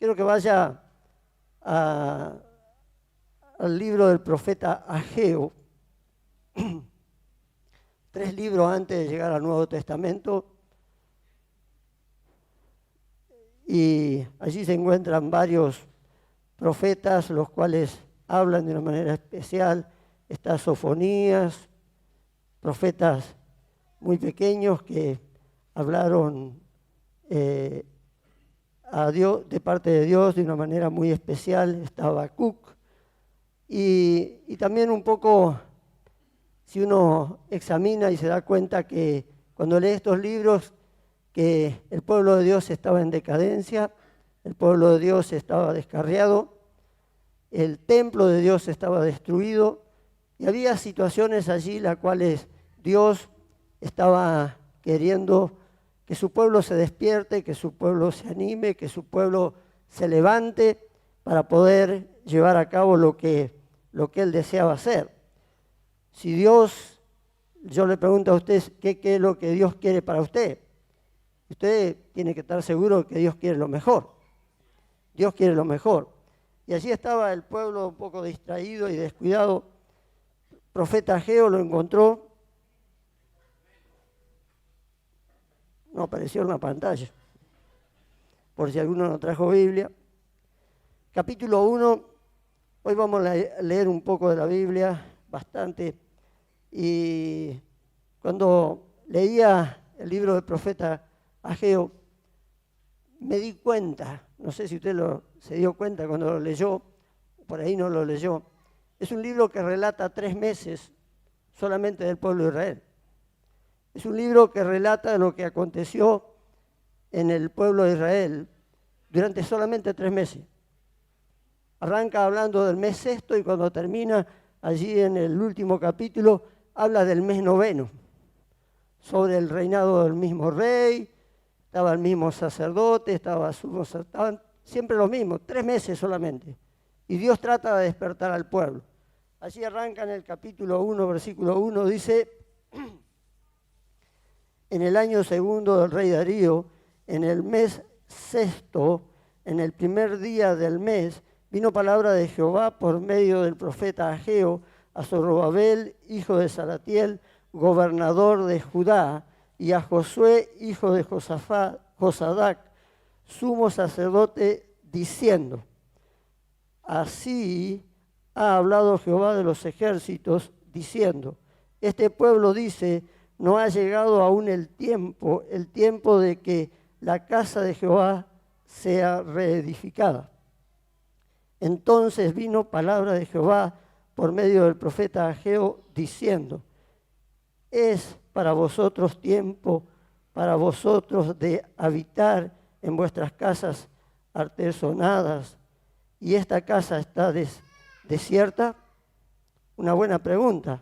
Quiero que vaya al libro del profeta Ageo, 3 libros antes de llegar al Nuevo Testamento, y allí se encuentran varios profetas, los cuales hablan de una manera especial. Está Sofonías, profetas muy pequeños que hablaron a Dios, de parte de Dios de una manera muy especial. Está Habacuc, y también un poco, si uno examina y se da cuenta que cuando lee estos libros, que el pueblo de Dios estaba en decadencia, el pueblo de Dios estaba descarriado, el templo de Dios estaba destruido, y había situaciones allí las cuales Dios estaba queriendo que su pueblo se despierte, que su pueblo se anime, que su pueblo se levante para poder llevar a cabo lo que Él deseaba hacer. Si Dios, yo le pregunto a usted, ¿qué es lo que Dios quiere para usted? Usted tiene que estar seguro que Dios quiere lo mejor. Dios quiere lo mejor. Y allí estaba el pueblo un poco distraído y descuidado. El profeta Ageo lo encontró. No apareció en la pantalla, por si alguno no trajo Biblia. Capítulo 1, hoy vamos a leer un poco de la Biblia, bastante. Y cuando leía el libro del profeta Ageo, me di cuenta, no sé si usted se dio cuenta cuando lo leyó, por ahí no lo leyó, es un libro que relata 3 meses solamente del pueblo de Israel. Es un libro que relata lo que aconteció en el pueblo de Israel durante solamente 3 meses. Arranca hablando del mes sexto y cuando termina allí en el último capítulo habla del mes noveno, sobre el reinado del mismo rey. Estaba el mismo sacerdote, estaban siempre los mismos, 3 meses solamente. Y Dios trata de despertar al pueblo. Allí arranca en el capítulo 1, versículo 1, dice: en el año segundo del rey Darío, en el mes sexto, en el primer día del mes, vino palabra de Jehová por medio del profeta Ageo a Zorobabel, hijo de Salatiel, gobernador de Judá, y a Josué, hijo de Josadac, sumo sacerdote, diciendo: así ha hablado Jehová de los ejércitos, diciendo: este pueblo dice, no ha llegado aún el tiempo de que la casa de Jehová sea reedificada. Entonces vino palabra de Jehová por medio del profeta Ageo, diciendo: es para vosotros tiempo, para vosotros de habitar en vuestras casas artesonadas, y esta casa está desierta. Una buena pregunta.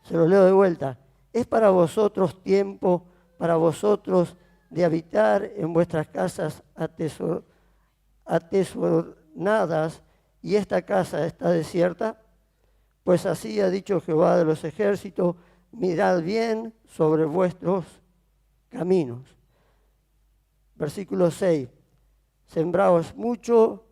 Se lo leo de vuelta. Es para vosotros tiempo, para vosotros de habitar en vuestras casas atesonadas, y esta casa está desierta. Pues así ha dicho Jehová de los ejércitos: mirad bien sobre vuestros caminos. Versículo 6. Sembraos mucho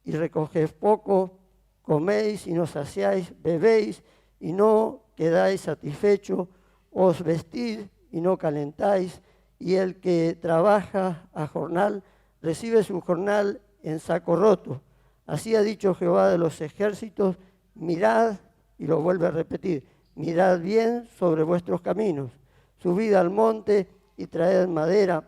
y recoged poco, coméis y no saciáis, bebéis y no quedáis satisfechos, os vestid y no calentáis, y el que trabaja a jornal recibe su jornal en saco roto. Así ha dicho Jehová de los ejércitos: mirad, y lo vuelve a repetir, mirad bien sobre vuestros caminos, subid al monte y traed madera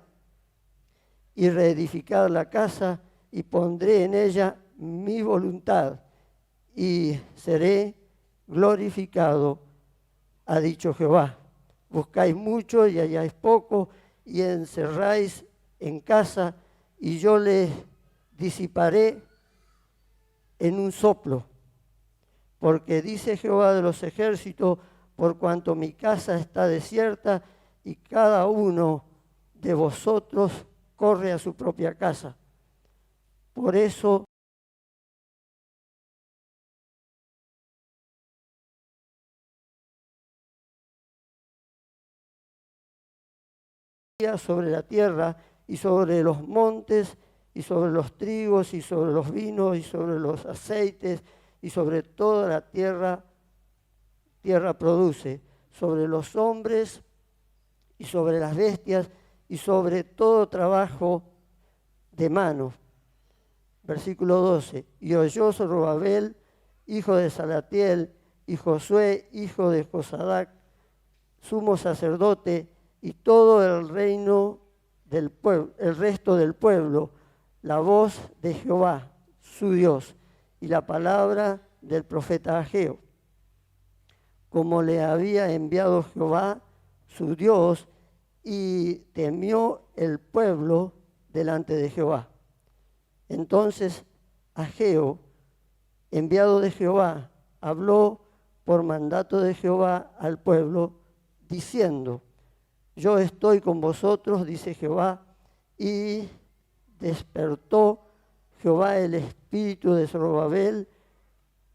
y reedificad la casa, y pondré en ella mi voluntad y seré glorificado, ha dicho Jehová. Buscáis mucho y halláis poco, y encerráis en casa, y yo les disiparé en un soplo. Porque dice Jehová de los ejércitos: por cuanto mi casa está desierta, y cada uno de vosotros corre a su propia casa. Por eso sobre la tierra y sobre los montes y sobre los trigos, y sobre los vinos, y sobre los aceites, y sobre toda la tierra produce, sobre los hombres, y sobre las bestias, y sobre todo trabajo de mano. Versículo 12. Y oyó Zorobabel, hijo de Salatiel, y Josué, hijo de Josadac, sumo sacerdote, y todo el reino del pueblo, el resto del pueblo, la voz de Jehová, su Dios, y la palabra del profeta Ageo, como le había enviado Jehová, su Dios, y temió el pueblo delante de Jehová. Entonces Ageo, enviado de Jehová, habló por mandato de Jehová al pueblo, diciendo: yo estoy con vosotros, dice Jehová. Y despertó Jehová el espíritu de Zorobabel,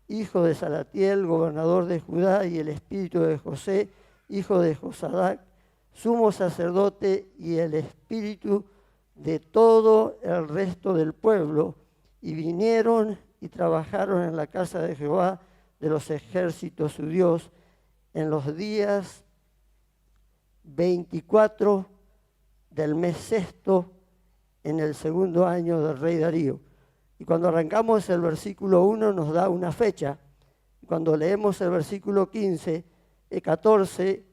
hijo de Salatiel, gobernador de Judá, y el espíritu de José, hijo de Josadac, sumo sacerdote, y el espíritu de todo el resto del pueblo, y vinieron y trabajaron en la casa de Jehová de los ejércitos, su Dios, en los días 24 del mes sexto, en el segundo año del rey Darío. Y cuando arrancamos el versículo 1 nos da una fecha. Cuando leemos el versículo 15, 14,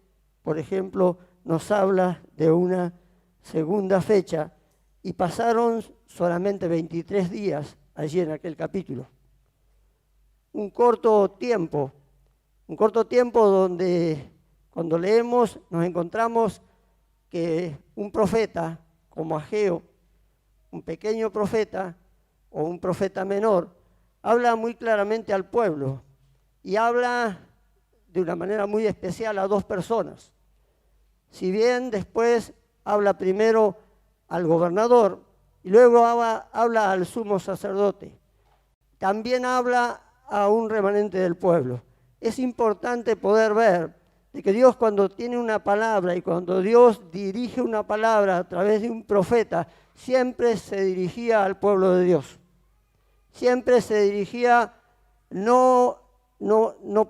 por ejemplo, nos habla de una segunda fecha. Y pasaron solamente 23 días allí en aquel capítulo. Un corto tiempo donde cuando leemos nos encontramos que un profeta como Ageo, un pequeño profeta o un profeta menor, habla muy claramente al pueblo y habla de una manera muy especial a dos personas. Si bien después habla primero al gobernador y luego habla al sumo sacerdote, también habla a un remanente del pueblo. Es importante poder ver de que Dios, cuando tiene una palabra y cuando Dios dirige una palabra a través de un profeta, siempre se dirigía al pueblo de Dios. Siempre se dirigía, no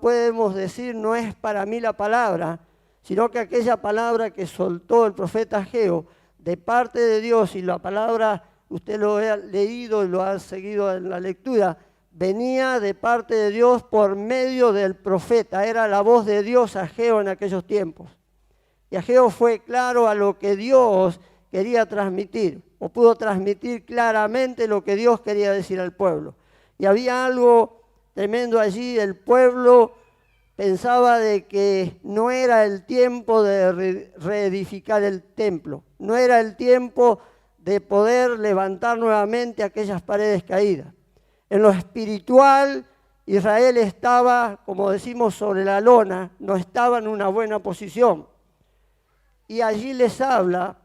podemos decir no es para mí la palabra, sino que aquella palabra que soltó el profeta Ageo de parte de Dios, y la palabra, usted lo ha leído y lo ha seguido en la lectura, venía de parte de Dios por medio del profeta. Era la voz de Dios a Ageo en aquellos tiempos. Y Ageo fue claro a lo que Dios quería transmitir, o pudo transmitir claramente lo que Dios quería decir al pueblo. Y había algo tremendo allí. El pueblo pensaba de que no era el tiempo de reedificar el templo, no era el tiempo de poder levantar nuevamente aquellas paredes caídas. En lo espiritual, Israel estaba, como decimos, sobre la lona, no estaba en una buena posición. Y allí les habla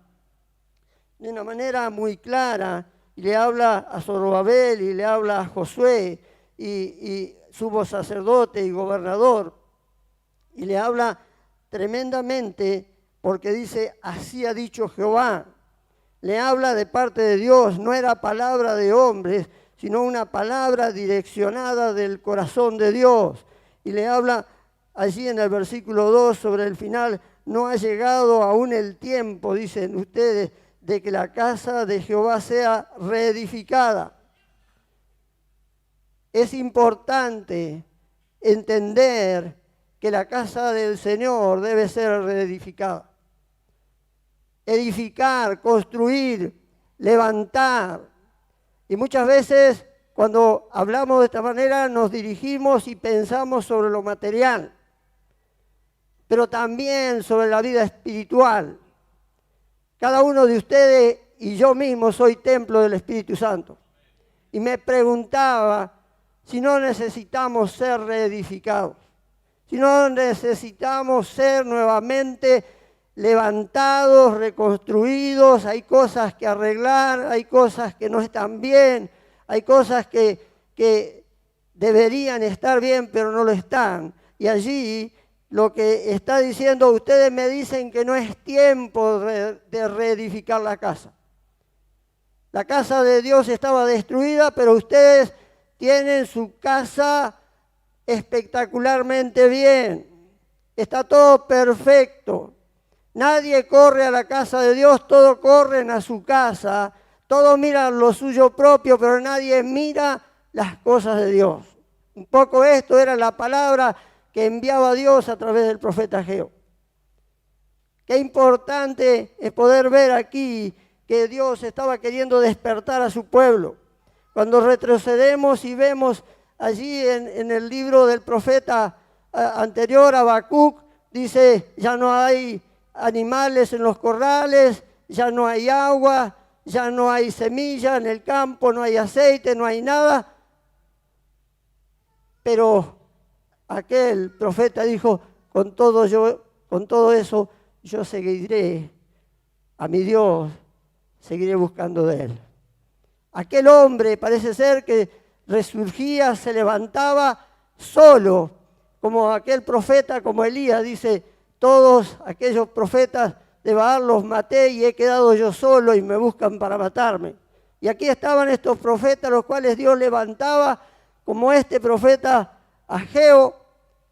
de una manera muy clara, y le habla a Zorobabel, y le habla a Josué, y sumo sacerdote y gobernador, y le habla tremendamente, porque dice: así ha dicho Jehová. Le habla de parte de Dios, no era palabra de hombres, sino una palabra direccionada del corazón de Dios. Y le habla allí en el versículo 2 sobre el final: no ha llegado aún el tiempo, dicen ustedes, de que la casa de Jehová sea reedificada. Es importante entender que la casa del Señor debe ser reedificada. Edificar, construir, levantar. Y muchas veces cuando hablamos de esta manera nos dirigimos y pensamos sobre lo material, pero también sobre la vida espiritual. Cada uno de ustedes y yo mismo soy templo del Espíritu Santo. Y me preguntaba si no necesitamos ser reedificados, si no necesitamos ser nuevamente levantados, reconstruidos. Hay cosas que arreglar, hay cosas que no están bien, hay cosas que deberían estar bien pero no lo están. Y allí lo que está diciendo: ustedes me dicen que no es tiempo de reedificar la casa. La casa de Dios estaba destruida, pero ustedes tienen su casa espectacularmente bien. Está todo perfecto. Nadie corre a la casa de Dios, todos corren a su casa. Todos miran lo suyo propio, pero nadie mira las cosas de Dios. Un poco esto era la palabra que enviaba Dios a través del profeta Ageo. Qué importante es poder ver aquí que Dios estaba queriendo despertar a su pueblo. Cuando retrocedemos y vemos allí en el libro del profeta anterior, Habacuc, dice, ya no hay animales en los corrales, ya no hay agua, ya no hay semilla en el campo, no hay aceite, no hay nada. Pero aquel profeta dijo, con todo eso, yo seguiré a mi Dios, seguiré buscando de Él. Aquel hombre parece ser que resurgía, se levantaba solo, como aquel profeta, como Elías, dice, todos aquellos profetas de Baal los maté y he quedado yo solo y me buscan para matarme. Y aquí estaban estos profetas, los cuales Dios levantaba, como este profeta Ageo,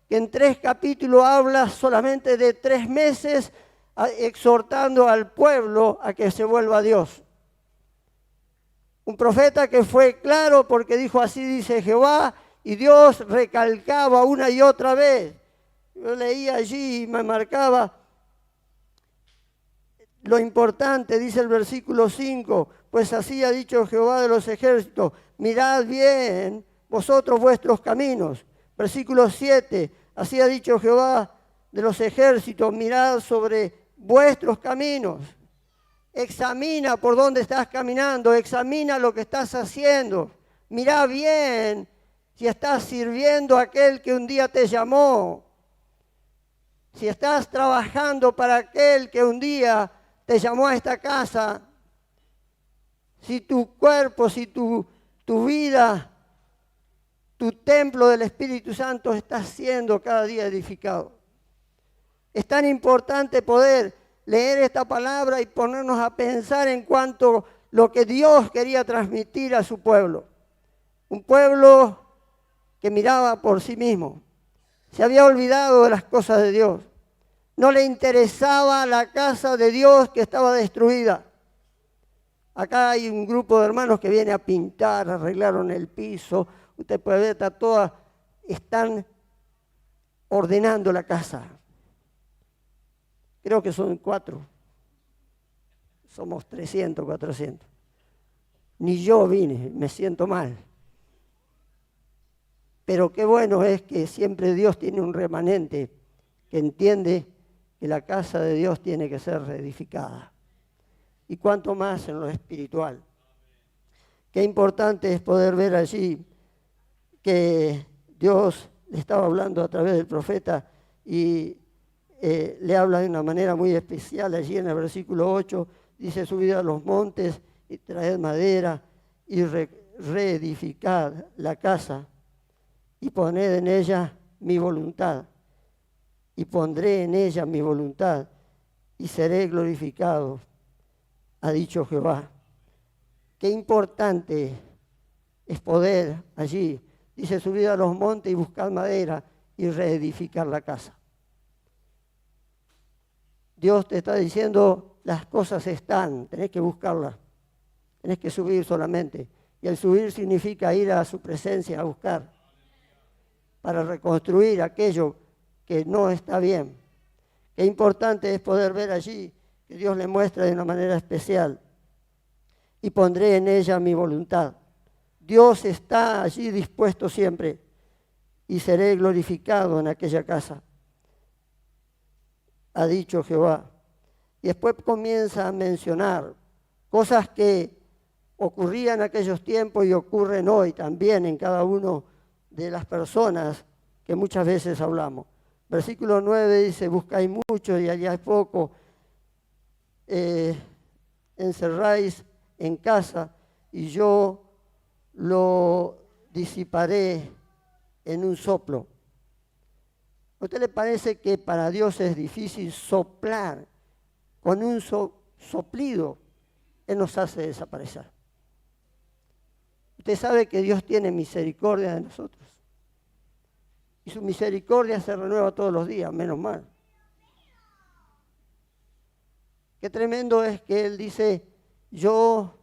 que en 3 capítulos habla solamente de 3 meses, exhortando al pueblo a que se vuelva a Dios. Un profeta que fue claro porque dijo, así dice Jehová, y Dios recalcaba una y otra vez. Yo leía allí y me marcaba lo importante, dice el versículo 5, pues así ha dicho Jehová de los ejércitos, mirad bien vosotros vuestros caminos. Versículo 7, así ha dicho Jehová de los ejércitos, mirad sobre vuestros caminos. Examina por dónde estás caminando, examina lo que estás haciendo. Mirá bien si estás sirviendo a aquel que un día te llamó. Si estás trabajando para aquel que un día te llamó a esta casa. Si tu cuerpo, si tu vida, tu templo del Espíritu Santo está siendo cada día edificado. Es tan importante poder leer esta palabra y ponernos a pensar en cuanto a lo que Dios quería transmitir a su pueblo. Un pueblo que miraba por sí mismo. Se había olvidado de las cosas de Dios. No le interesaba la casa de Dios que estaba destruida. Acá hay un grupo de hermanos que viene a pintar, arreglaron el piso. Usted puede ver, están ordenando la casa. Creo que son 4. Somos 300, 400. Ni yo vine, me siento mal. Pero qué bueno es que siempre Dios tiene un remanente que entiende que la casa de Dios tiene que ser reedificada. Y cuanto más en lo espiritual. Qué importante es poder ver allí que Dios le estaba hablando a través del profeta y le habla de una manera muy especial allí en el versículo 8, dice, subid a los montes y traed madera y reedificad la casa y poned en ella mi voluntad y pondré en ella mi voluntad y seré glorificado, ha dicho Jehová. Qué importante es poder allí, dice, subid a los montes y buscad madera y reedificar la casa. Dios te está diciendo, las cosas están, tenés que buscarlas, tenés que subir solamente. Y el subir significa ir a su presencia a buscar, para reconstruir aquello que no está bien. Qué importante es poder ver allí que Dios le muestra de una manera especial. Y pondré en ella mi voluntad. Dios está allí dispuesto siempre y seré glorificado en aquella casa, ha dicho Jehová. Y después comienza a mencionar cosas que ocurrían en aquellos tiempos y ocurren hoy también en cada uno de las personas que muchas veces hablamos. Versículo 9 dice, buscáis mucho y halláis poco, encerráis en casa y yo lo disiparé en un soplo. ¿A usted le parece que para Dios es difícil soplar con un soplido? Él nos hace desaparecer. Usted sabe que Dios tiene misericordia de nosotros. Y su misericordia se renueva todos los días, menos mal. Qué tremendo es que Él dice, yo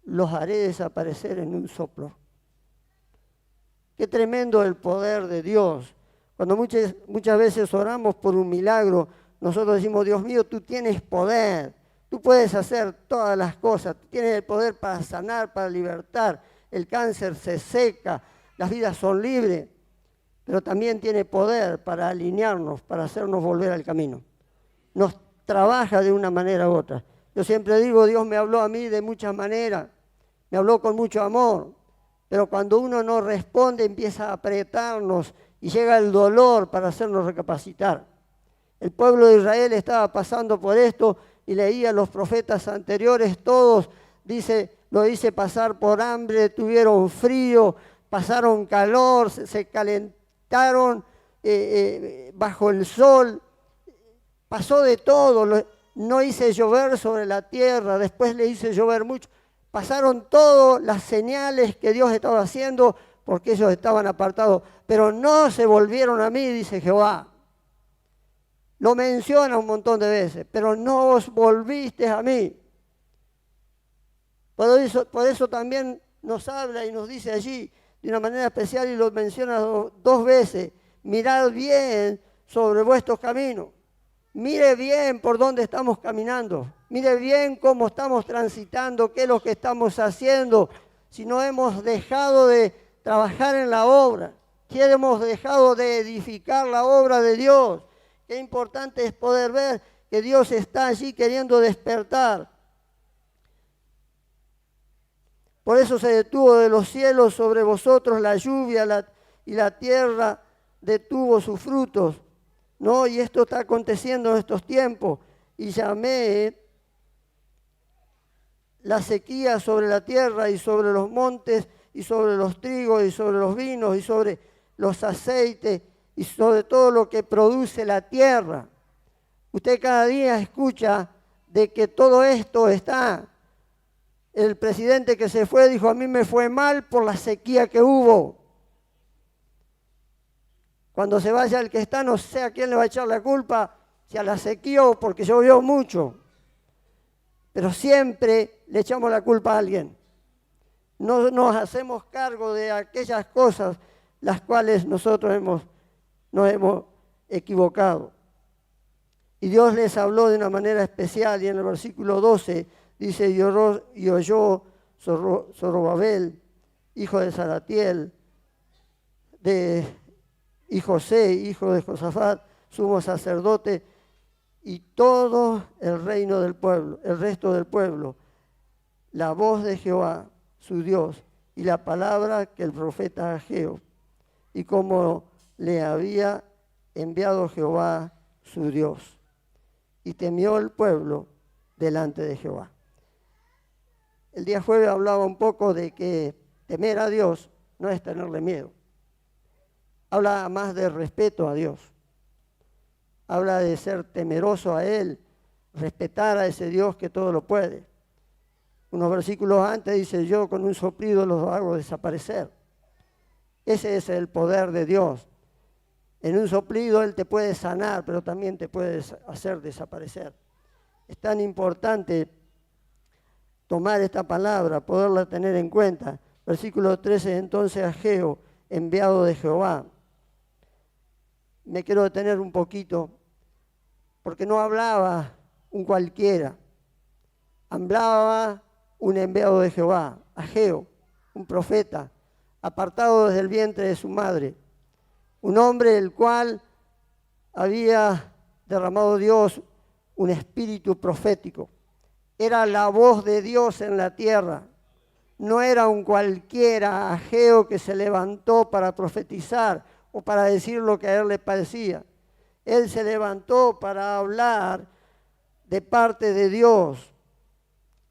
los haré desaparecer en un soplo. Qué tremendo el poder de Dios. Cuando muchas veces oramos por un milagro, nosotros decimos, Dios mío, tú tienes poder. Tú puedes hacer todas las cosas. Tú tienes el poder para sanar, para libertar. El cáncer se seca, las vidas son libres. Pero también tiene poder para alinearnos, para hacernos volver al camino. Nos trabaja de una manera u otra. Yo siempre digo, Dios me habló a mí de muchas maneras. Me habló con mucho amor. Pero cuando uno no responde, empieza a apretarnos y llega el dolor para hacernos recapacitar. El pueblo de Israel estaba pasando por esto y leía los profetas anteriores, todos, lo dice pasar por hambre, tuvieron frío, pasaron calor, se calentaron bajo el sol, pasó de todo, no hice llover sobre la tierra, después le hice llover mucho. Pasaron todas las señales que Dios estaba haciendo porque ellos estaban apartados, pero no se volvieron a mí, dice Jehová. Lo menciona un montón de veces, pero no os volviste a mí. Por eso también nos habla y nos dice allí de una manera especial y lo menciona dos veces. Mirad bien sobre vuestros caminos. Mire bien por dónde estamos caminando. Mire bien cómo estamos transitando, qué es lo que estamos haciendo. Si no hemos dejado de trabajar en la obra, si hemos dejado de edificar la obra de Dios. Qué importante es poder ver que Dios está allí queriendo despertar. Por eso se detuvo de los cielos sobre vosotros la lluvia y la tierra detuvo sus frutos. ¿No? Y esto está aconteciendo en estos tiempos. Y llamé la sequía sobre la tierra y sobre los montes y sobre los trigos y sobre los vinos y sobre los aceites y sobre todo lo que produce la tierra. Usted cada día escucha de que todo esto está. El presidente que se fue dijo, a mí me fue mal por la sequía que hubo. Cuando se vaya el que está, no sé a quién le va a echar la culpa, si a la sequía o porque llovió mucho. Pero siempre le echamos la culpa a alguien. No nos hacemos cargo de aquellas cosas las cuales nosotros nos hemos equivocado. Y Dios les habló de una manera especial y en el versículo 12 dice, y oyó Zorobabel, hijo de Salatiel, y José, hijo de Josafat, sumo sacerdote, y todo el reino del pueblo, el resto del pueblo, la voz de Jehová, su Dios, y la palabra que el profeta Ageo, y como le había enviado Jehová, su Dios. Y temió el pueblo delante de Jehová. El día jueves hablaba un poco de que temer a Dios no es tenerle miedo. Habla más de respeto a Dios. Habla de ser temeroso a Él, respetar a ese Dios que todo lo puede. Unos versículos antes dice, yo con un soplido los hago desaparecer. Ese es el poder de Dios. En un soplido Él te puede sanar, pero también te puede hacer desaparecer. Es tan importante tomar esta palabra, poderla tener en cuenta. Versículo 13, entonces Ageo, enviado de Jehová. Me quiero detener un poquito, porque no hablaba un cualquiera. Hablaba un enviado de Jehová, Ageo, un profeta, apartado desde el vientre de su madre. Un hombre el cual había derramado Dios un espíritu profético. Era la voz de Dios en la tierra. No era un cualquiera Ageo que se levantó para profetizar o para decir lo que a él le parecía. Él se levantó para hablar de parte de Dios.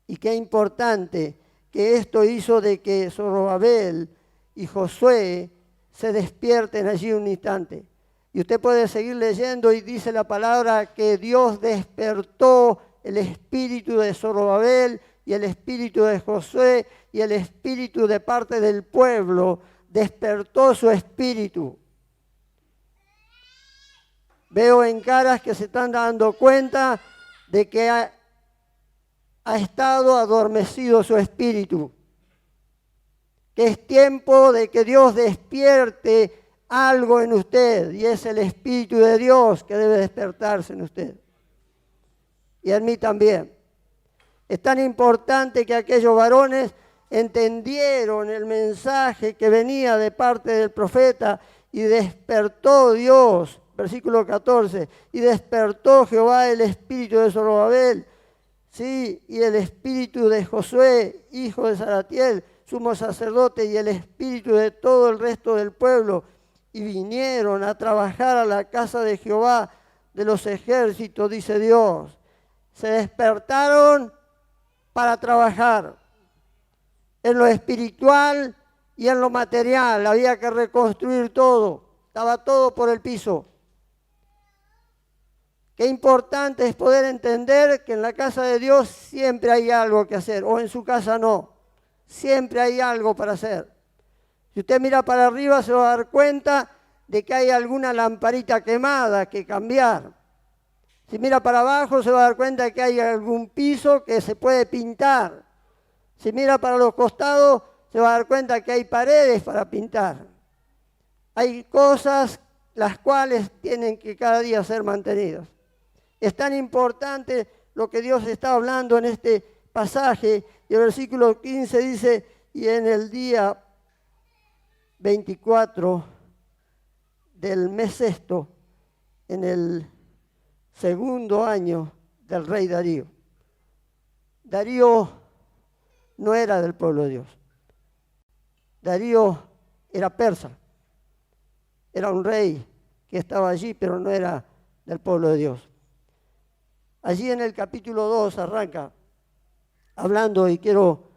Y qué importante que esto hizo de que Zorobabel y Josué se despierten allí un instante. Y usted puede seguir leyendo y dice la palabra que Dios despertó el espíritu de Zorobabel y el espíritu de Josué y el espíritu de parte del pueblo despertó su espíritu. Veo en caras que se están dando cuenta de que ha estado adormecido su espíritu. Que es tiempo de que Dios despierte algo en usted, y es el Espíritu de Dios que debe despertarse en usted. Y en mí también. Es tan importante que aquellos varones entendieron el mensaje que venía de parte del profeta y despertó Dios, versículo 14, y despertó Jehová el espíritu de Zorobabel, sí, y el espíritu de Josué, hijo de Salatiel, sumo sacerdote, y el espíritu de todo el resto del pueblo, y vinieron a trabajar a la casa de Jehová de los ejércitos, dice Dios. Se despertaron para trabajar en lo espiritual y en lo material. Había que reconstruir todo, estaba todo por el piso. Qué importante es poder entender que en la casa de Dios siempre hay algo que hacer, o en su casa no. Siempre hay algo para hacer. Si usted mira para arriba se va a dar cuenta de que hay alguna lamparita quemada que cambiar. Si mira para abajo se va a dar cuenta de que hay algún piso que se puede pintar. Si mira para los costados se va a dar cuenta que hay paredes para pintar. Hay cosas las cuales tienen que cada día ser mantenidas. Es tan importante lo que Dios está hablando en este pasaje. Y el versículo 15 dice, y en el día 24 del mes sexto, en el segundo año del rey Darío. Darío no era del pueblo de Dios. Darío era persa. Era un rey que estaba allí, pero no era del pueblo de Dios. Allí en el capítulo 2 arranca hablando, y quiero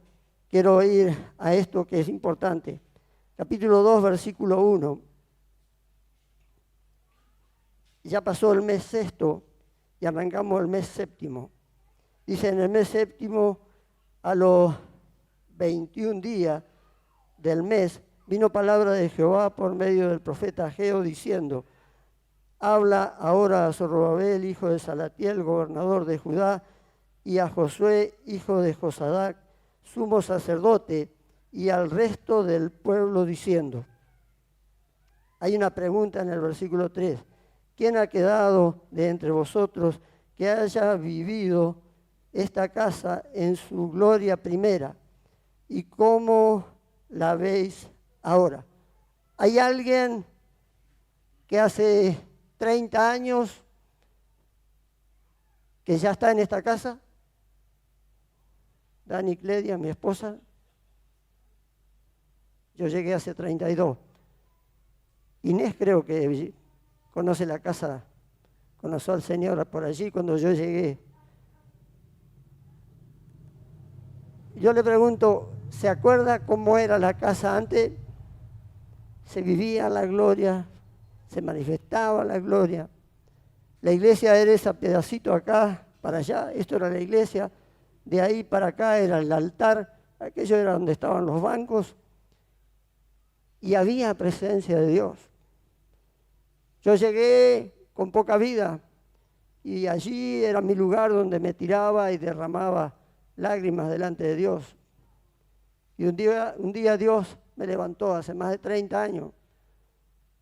ir a esto que es importante. Capítulo 2, versículo 1. Ya pasó el mes sexto y arrancamos el mes séptimo. Dice, en el mes séptimo, a los 21 días del mes, vino palabra de Jehová por medio del profeta Ageo, diciendo, habla ahora a Zorobabel, hijo de Salatiel, gobernador de Judá, y a Josué, hijo de Josadac, sumo sacerdote, y al resto del pueblo, diciendo. Hay una pregunta en el versículo 3. ¿Quién ha quedado de entre vosotros que haya vivido esta casa en su gloria primera? ¿Y cómo la veis ahora? ¿Hay alguien que hace 30 años que ya está en esta casa? Dani Cledia, mi esposa. Yo llegué hace 32. Inés creo que conoce la casa, conoció al Señor por allí cuando yo llegué. Yo le pregunto, ¿se acuerda cómo era la casa antes? Se vivía la gloria, se manifestaba la gloria. La iglesia era ese pedacito acá para allá, esto era la iglesia, de ahí para acá era el altar, aquello era donde estaban los bancos, y había presencia de Dios. Yo llegué con poca vida y allí era mi lugar donde me tiraba y derramaba lágrimas delante de Dios. Y un día Dios me levantó hace más de 30 años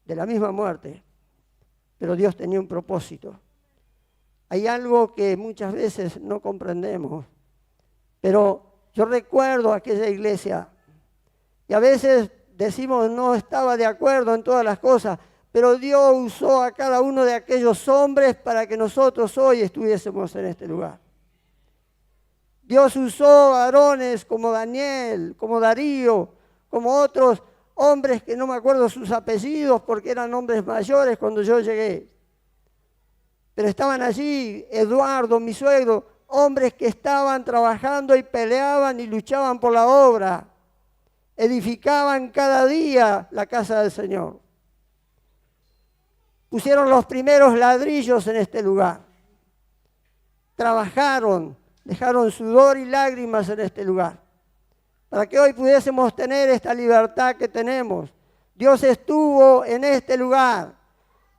de la misma muerte, pero Dios tenía un propósito. Hay algo que muchas veces no comprendemos, pero yo recuerdo aquella iglesia y a veces decimos no estaba de acuerdo en todas las cosas, pero Dios usó a cada uno de aquellos hombres para que nosotros hoy estuviésemos en este lugar. Dios usó varones como Daniel, como Darío, como otros hombres que no me acuerdo sus apellidos porque eran hombres mayores cuando yo llegué. Pero estaban allí, Eduardo, mi suegro, hombres que estaban trabajando y peleaban y luchaban por la obra. Edificaban cada día la casa del Señor. Pusieron los primeros ladrillos en este lugar. Trabajaron, dejaron sudor y lágrimas en este lugar, para que hoy pudiésemos tener esta libertad que tenemos. Dios estuvo en este lugar.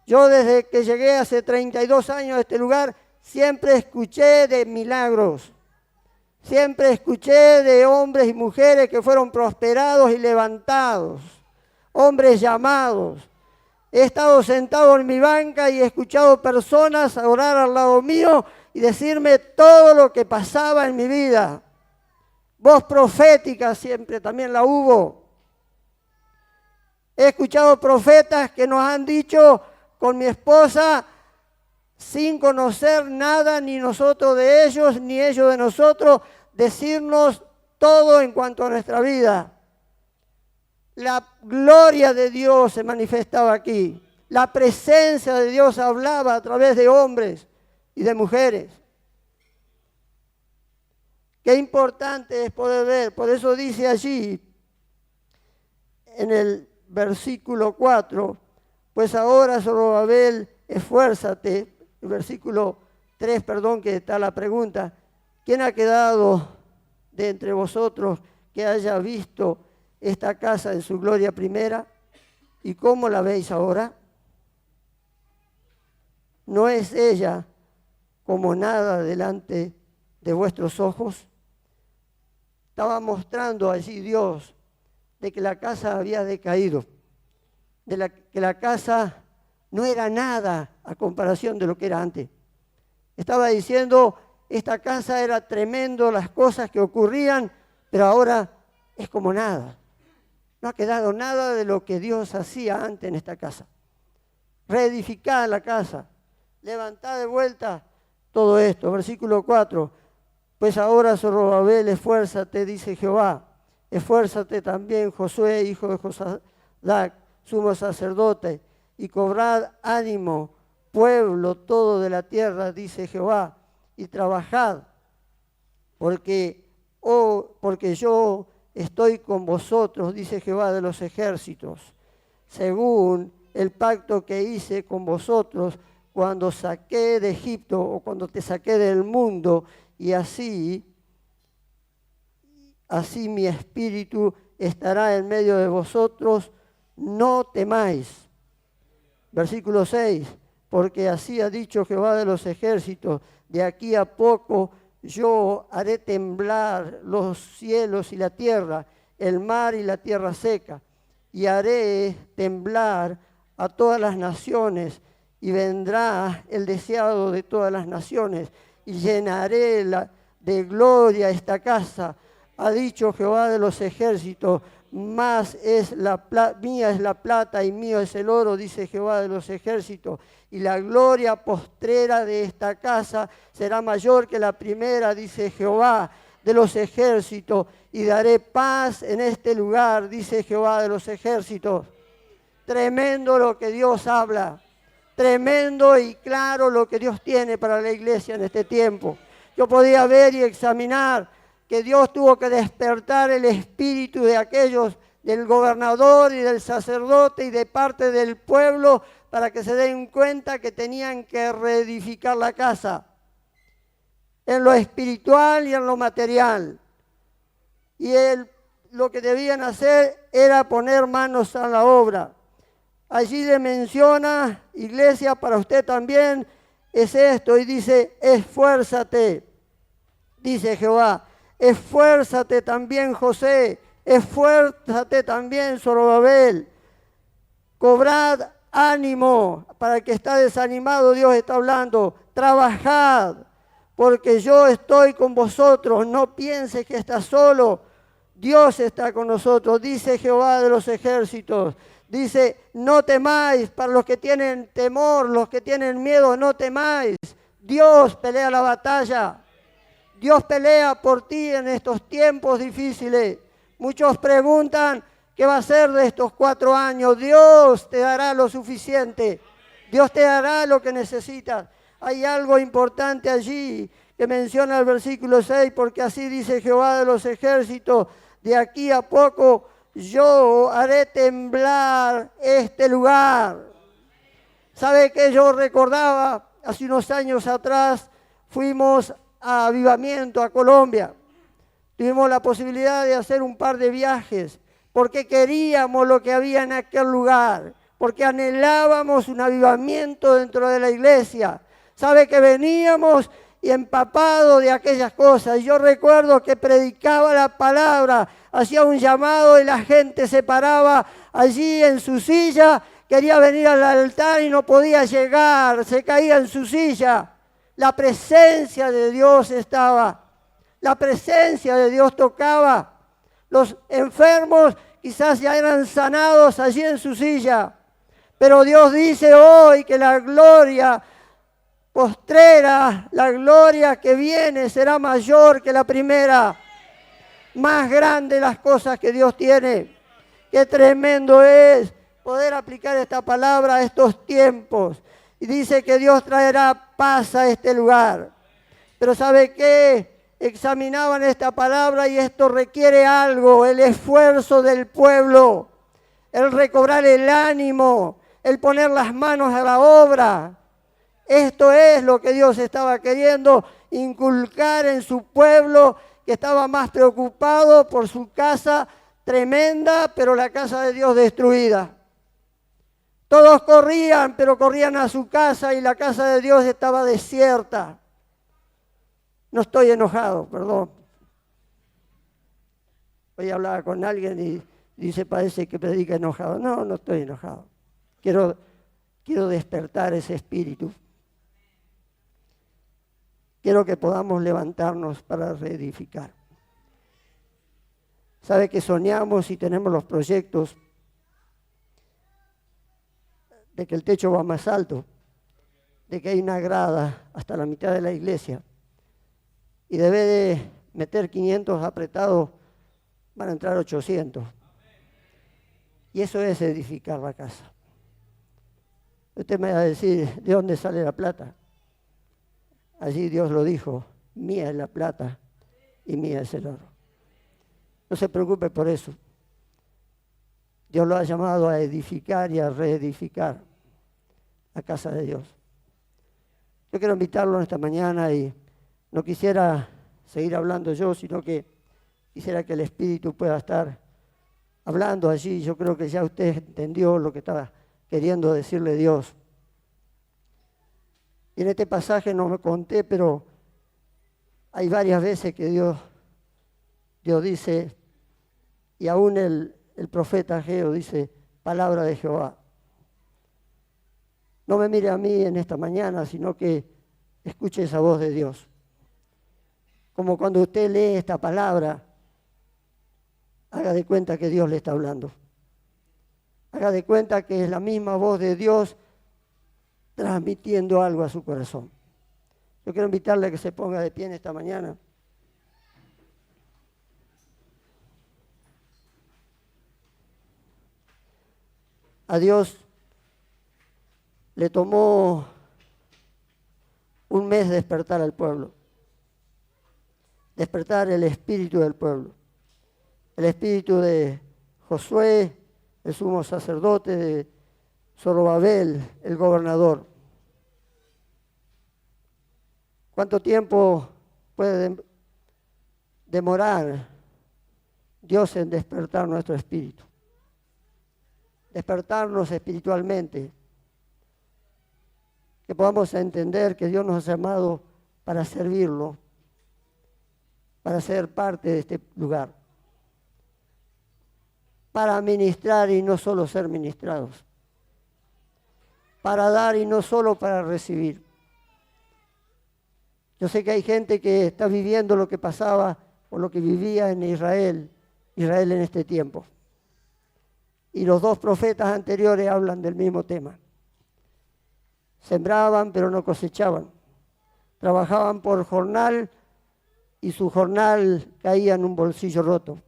Yo desde que llegué hace 32 años a este lugar, siempre escuché de milagros. Siempre escuché de hombres y mujeres que fueron prosperados y levantados. Hombres llamados. He estado sentado en mi banca y he escuchado personas orar al lado mío y decirme todo lo que pasaba en mi vida. Voz profética siempre también la hubo. He escuchado profetas que nos han dicho con mi esposa, sin conocer nada, ni nosotros de ellos, ni ellos de nosotros, decirnos todo en cuanto a nuestra vida. La gloria de Dios se manifestaba aquí. La presencia de Dios hablaba a través de hombres y de mujeres. Qué importante es poder ver. Por eso dice allí, en el versículo 4, pues ahora, Zorobabel, esfuérzate. El versículo 3, que está la pregunta. ¿Quién ha quedado de entre vosotros que haya visto esta casa en su gloria primera? ¿Y cómo la veis ahora? ¿No es ella como nada delante de vuestros ojos? Estaba mostrando allí Dios de que la casa había decaído, que la casa no era nada a comparación de lo que era antes. Estaba diciendo, esta casa era tremendo, las cosas que ocurrían, pero ahora es como nada. No ha quedado nada de lo que Dios hacía antes en esta casa. Reedificada la casa, levantada de vuelta todo esto. Versículo 4, pues ahora, Zorobabel, esfuérzate, dice Jehová. Esfuérzate también, Josué, hijo de Josadac, sumo sacerdote, y cobrad ánimo, pueblo todo de la tierra, dice Jehová, y trabajad, porque yo estoy con vosotros, dice Jehová de los ejércitos, según el pacto que hice con vosotros cuando saqué de Egipto o cuando te saqué del mundo, y así mi espíritu estará en medio de vosotros, no temáis. Versículo 6, porque así ha dicho Jehová de los ejércitos, de aquí a poco yo haré temblar los cielos y la tierra, el mar y la tierra seca, y haré temblar a todas las naciones, y vendrá el deseado de todas las naciones, y llenaré de gloria esta casa. Ha dicho Jehová de los ejércitos, mía es la plata y mío es el oro, dice Jehová de los ejércitos, y la gloria postrera de esta casa será mayor que la primera, dice Jehová de los ejércitos, y daré paz en este lugar, dice Jehová de los ejércitos. Tremendo lo que Dios habla, tremendo y claro lo que Dios tiene para la iglesia en este tiempo. Yo podía ver y examinar que Dios tuvo que despertar el espíritu de aquellos, del gobernador y del sacerdote y de parte del pueblo, para que se den cuenta que tenían que reedificar la casa, en lo espiritual y en lo material. Y lo que debían hacer era poner manos a la obra. Allí le menciona, iglesia, para usted también es esto, y dice, esfuérzate, dice Jehová. Esfuérzate también, José, esfuérzate también, Zorobabel. Cobrad ánimo, para el que está desanimado, Dios está hablando. Trabajad, porque yo estoy con vosotros. No pienses que estás solo, Dios está con nosotros, dice Jehová de los ejércitos. Dice, no temáis, para los que tienen temor, los que tienen miedo, no temáis. Dios pelea la batalla. Dios pelea por ti en estos tiempos difíciles. Muchos preguntan, ¿qué va a hacer de estos 4 años? Dios te dará lo suficiente. Dios te dará lo que necesitas. Hay algo importante allí que menciona el versículo 6, porque así dice Jehová de los ejércitos, de aquí a poco yo haré temblar este lugar. ¿Sabe qué yo recordaba? Hace unos años atrás fuimos a Avivamiento, a Colombia. Tuvimos la posibilidad de hacer un par de viajes porque queríamos lo que había en aquel lugar, porque anhelábamos un avivamiento dentro de la iglesia. Sabe que veníamos y empapados de aquellas cosas. Yo recuerdo que predicaba la palabra, hacía un llamado y la gente se paraba allí en su silla, quería venir al altar y no podía llegar, se caía en su silla. La presencia de Dios estaba. La presencia de Dios tocaba. Los enfermos quizás ya eran sanados allí en su silla. Pero Dios dice hoy que la gloria postrera, la gloria que viene será mayor que la primera. Más grande las cosas que Dios tiene. Qué tremendo es poder aplicar esta palabra a estos tiempos. Y dice que Dios traerá paz a este lugar. Pero ¿sabe qué? Examinaban esta palabra y esto requiere algo, el esfuerzo del pueblo, el recobrar el ánimo, el poner las manos a la obra. Esto es lo que Dios estaba queriendo inculcar en su pueblo, que estaba más preocupado por su casa tremenda, pero la casa de Dios destruida. Todos corrían, pero corrían a su casa y la casa de Dios estaba desierta. No estoy enojado, perdón. Hoy hablaba con alguien y dice, parece que predica enojado. No, no estoy enojado. Quiero despertar ese espíritu. Quiero que podamos levantarnos para reedificar. Sabe que soñamos y tenemos los proyectos de que el techo va más alto, de que hay una grada hasta la mitad de la iglesia. Y debe de meter 500 apretados, van a entrar 800. Y eso es edificar la casa. Usted me va a decir, ¿de dónde sale la plata? Allí Dios lo dijo, mía es la plata y mía es el oro. No se preocupe por eso. Dios lo ha llamado a edificar y a reedificar la casa de Dios. Yo quiero invitarlo esta mañana y no quisiera seguir hablando yo, sino que quisiera que el Espíritu pueda estar hablando allí. Yo creo que ya usted entendió lo que estaba queriendo decirle Dios. Y en este pasaje no me conté, pero hay varias veces que Dios dice, y aún el profeta Ageo dice, palabra de Jehová. No me mire a mí en esta mañana, sino que escuche esa voz de Dios. Como cuando usted lee esta palabra, haga de cuenta que Dios le está hablando. Haga de cuenta que es la misma voz de Dios transmitiendo algo a su corazón. Yo quiero invitarle a que se ponga de pie en esta mañana. A Dios le tomó un mes despertar al pueblo. Despertar el espíritu del pueblo. El espíritu de Josué, el sumo sacerdote, de Zorobabel, el gobernador. ¿Cuánto tiempo puede demorar Dios en despertar nuestro espíritu? Despertarnos espiritualmente. Que podamos entender que Dios nos ha llamado para servirlo, para ser parte de este lugar, para ministrar y no solo ser ministrados, para dar y no solo para recibir. Yo sé que hay gente que está viviendo lo que pasaba o lo que vivía en Israel en este tiempo. Y los dos profetas anteriores hablan del mismo tema. Sembraban pero no cosechaban. Trabajaban por jornal y su jornal caía en un bolsillo roto.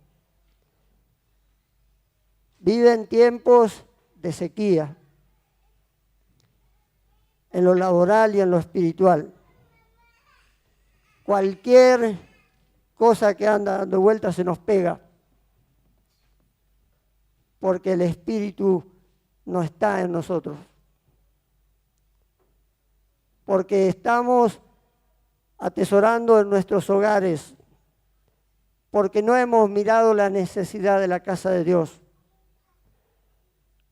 Viven tiempos de sequía en lo laboral y en lo espiritual. Cualquier cosa que anda dando vueltas se nos pega, porque el Espíritu no está en nosotros. Porque estamos atesorando en nuestros hogares, porque no hemos mirado la necesidad de la casa de Dios,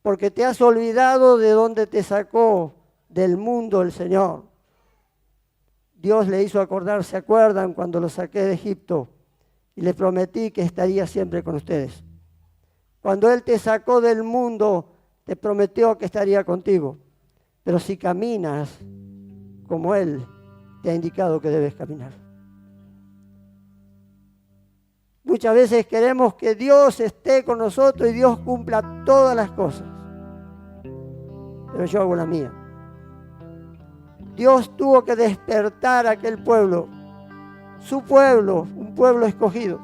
porque te has olvidado de dónde te sacó, del mundo el Señor. Dios le hizo acordar, ¿se acuerdan cuando los saqué de Egipto? Y le prometí que estaría siempre con ustedes. Cuando Él te sacó del mundo, te prometió que estaría contigo. Pero si caminas como Él te ha indicado que debes caminar. Muchas veces queremos que Dios esté con nosotros y Dios cumpla todas las cosas. Pero yo hago la mía. Dios tuvo que despertar a aquel pueblo, su pueblo, un pueblo escogido.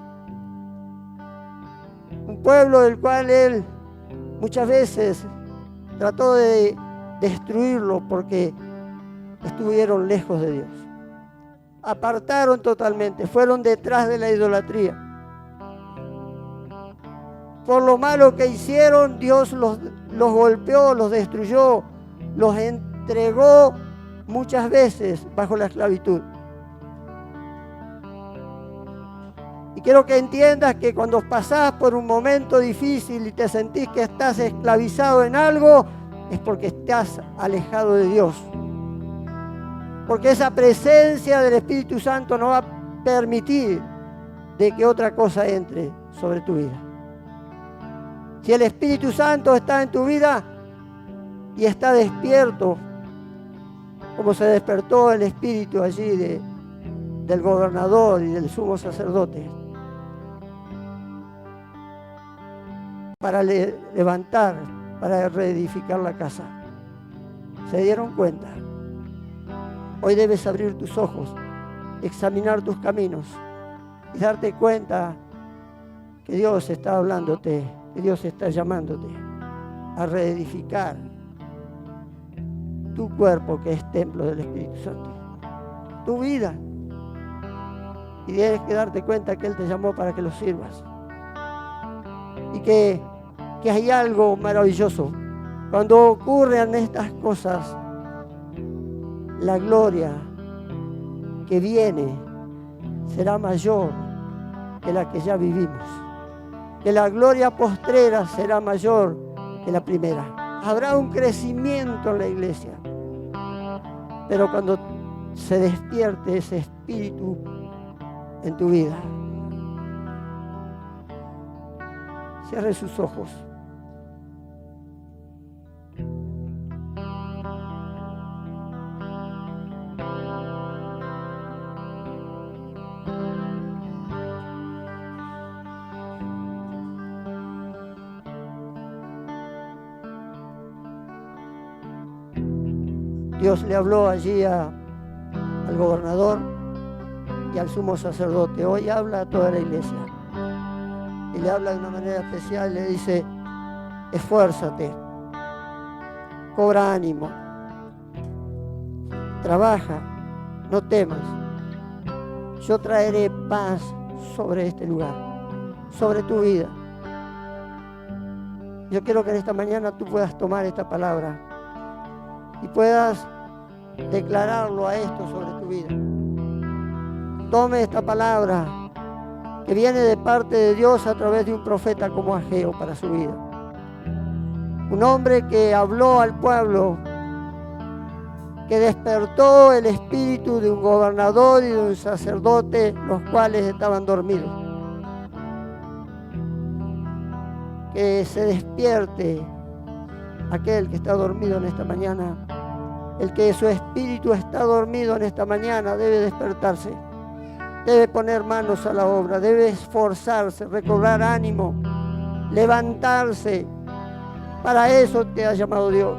Un pueblo del cual Él muchas veces trató de destruirlo porque estuvieron lejos de Dios. Apartaron totalmente, fueron detrás de la idolatría. Por lo malo que hicieron, Dios los golpeó, los destruyó, los entregó muchas veces bajo la esclavitud. Y quiero que entiendas que cuando pasás por un momento difícil y te sentís que estás esclavizado en algo, es porque estás alejado de Dios. Porque esa presencia del Espíritu Santo no va a permitir de que otra cosa entre sobre tu vida. Si el Espíritu Santo está en tu vida y está despierto, como se despertó el espíritu allí del gobernador y del sumo sacerdote, para levantar, para reedificar la casa. ¿Se dieron cuenta? Hoy debes abrir tus ojos, examinar tus caminos y darte cuenta que Dios está hablándote, que Dios está llamándote a reedificar tu cuerpo, que es templo del Espíritu Santo, tu vida. Y tienes que darte cuenta que Él te llamó para que lo sirvas. Y que hay algo maravilloso. Cuando ocurren estas cosas, la gloria que viene será mayor que la que ya vivimos. Que la gloria postrera será mayor que la primera. Habrá un crecimiento en la iglesia. Pero cuando se despierte ese espíritu en tu vida, cierre sus ojos. Dios le habló allí al gobernador y al sumo sacerdote. Hoy habla a toda la iglesia. Y le habla de una manera especial. Le dice: esfuérzate, cobra ánimo, trabaja, no temas. Yo traeré paz sobre este lugar, sobre tu vida. Yo quiero que en esta mañana tú puedas tomar esta palabra y puedas declararlo a esto sobre tu vida. Tome esta palabra que viene de parte de Dios a través de un profeta como Ageo para su vida. Un hombre que habló al pueblo, que despertó el espíritu de un gobernador y de un sacerdote, los cuales estaban dormidos. Que se despierte aquel que está dormido en esta mañana. El que su espíritu está dormido en esta mañana debe despertarse, debe poner manos a la obra, debe esforzarse, recobrar ánimo, levantarse. Para eso te ha llamado Dios.